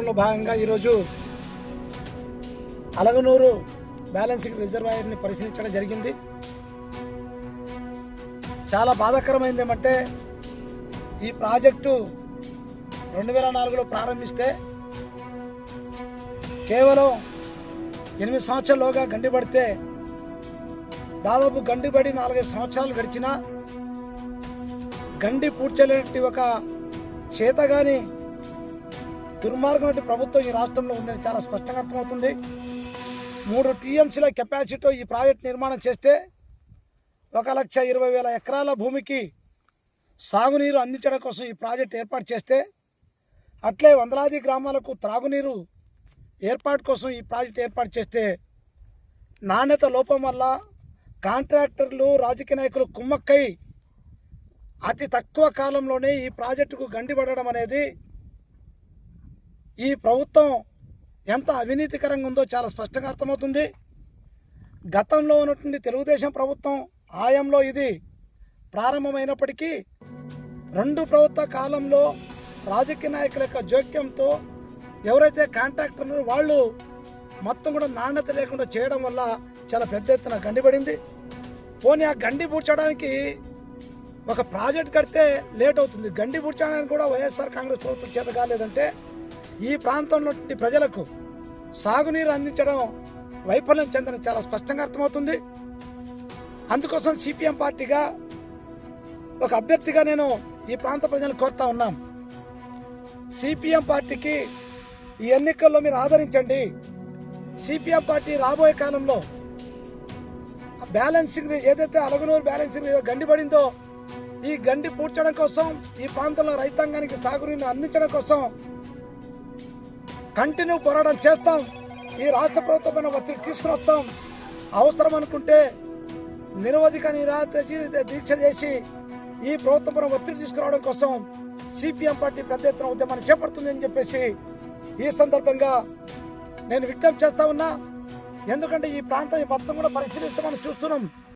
కార్యక్రమంలో భాగంగా ఈరోజు అలగనూరు బ్యాలెన్సింగ్ రిజర్వాయర్ని పరిశీలించడం జరిగింది. చాలా బాధాకరమైంది ఏమంటే ఈ ప్రాజెక్టు 2004లో ప్రారంభిస్తే కేవలం 8 సంవత్సరాల్లోగా గండిపడితే దాదాపు గండిపడి 4-5 సంవత్సరాలు గడిచినా గండి పూడ్చలేని ఒక చేతగాని దుర్మార్గం వంటి ప్రభుత్వం ఈ రాష్ట్రంలో ఉందని చాలా స్పష్టంగా అర్థమవుతుంది. 3 టీఎంసీల కెపాసిటీతో ఈ ప్రాజెక్ట్ నిర్మాణం చేస్తే 1,20,000 ఎకరాల భూమికి సాగునీరు అందించడం కోసం ఈ ప్రాజెక్ట్ ఏర్పాటు చేస్తే, అట్లే వందలాది గ్రామాలకు త్రాగునీరు ఏర్పాటు కోసం ఈ ప్రాజెక్ట్ ఏర్పాటు చేస్తే, నాణ్యత లోపం వల్ల కాంట్రాక్టర్లు రాజకీయ నాయకులు కుమ్మక్కై అతి తక్కువ కాలంలోనే ఈ ప్రాజెక్టుకు గండిపడడం అనేది ఈ ప్రభుత్వం ఎంత అవినీతికరంగా ఉందో చాలా స్పష్టంగా అర్థమవుతుంది. గతంలో ఉన్నటువంటి తెలుగుదేశం ప్రభుత్వం హయాంలో ఇది ప్రారంభమైనప్పటికీ 2 ప్రభుత్వ కాలంలో రాజకీయ నాయకుల యొక్క జోక్యంతో ఎవరైతే కాంట్రాక్టర్లు వాళ్ళు మొత్తం కూడా నాణ్యత లేకుండా చేయడం వల్ల చాలా పెద్ద ఎత్తున గండిపడింది. పోనీ ఆ గండి పూడ్చడానికి ఒక ప్రాజెక్ట్ కడితే లేట్ అవుతుంది, గండి పూడ్చడానికి కూడా వైఎస్ఆర్ కాంగ్రెస్ ప్రభుత్వం చేత కాలేదంటే ఈ ప్రాంతంలో ప్రజలకు సాగునీరు అందించడం వైఫల్యం చెందడం చాలా స్పష్టంగా అర్థమవుతుంది. అందుకోసం సిపిఎం పార్టీగా ఒక అభ్యర్థిగా నేను ఈ ప్రాంత ప్రజలను కోరుతా ఉన్నాం. సిపిఎం పార్టీకి ఈ ఎన్నికల్లో మీరు ఆదరించండి. సిపిఎం పార్టీ రాబోయే కాలంలో బ్యాలెన్సింగ్ ఏదైతే అలగనూరు బ్యాలెన్సింగ్ గండిపడిందో ఈ గండి పూడ్చడం కోసం, ఈ ప్రాంతంలో రైతాంగానికి సాగునీరు అందించడం కోసం కంటిన్యూ పోరాటం చేస్తాం. ఈ రాష్ట్ర ప్రభుత్వమైన ఒత్తిడి తీసుకుని వస్తాం. అవసరం అనుకుంటే నిరవధిక దీక్ష చేసి ఈ ప్రభుత్వం ఒత్తిడి తీసుకురావడం కోసం సిపిఎం పార్టీ పెద్ద ఎత్తున ఉద్యమాన్ని చేపడుతుందని చెప్పేసి ఈ సందర్భంగా నేను విజ్ఞప్తి చేస్తా ఉన్నా. ఎందుకంటే ఈ ప్రాంతం మొత్తం కూడా పరిశీలిస్తామని చూస్తున్నాం.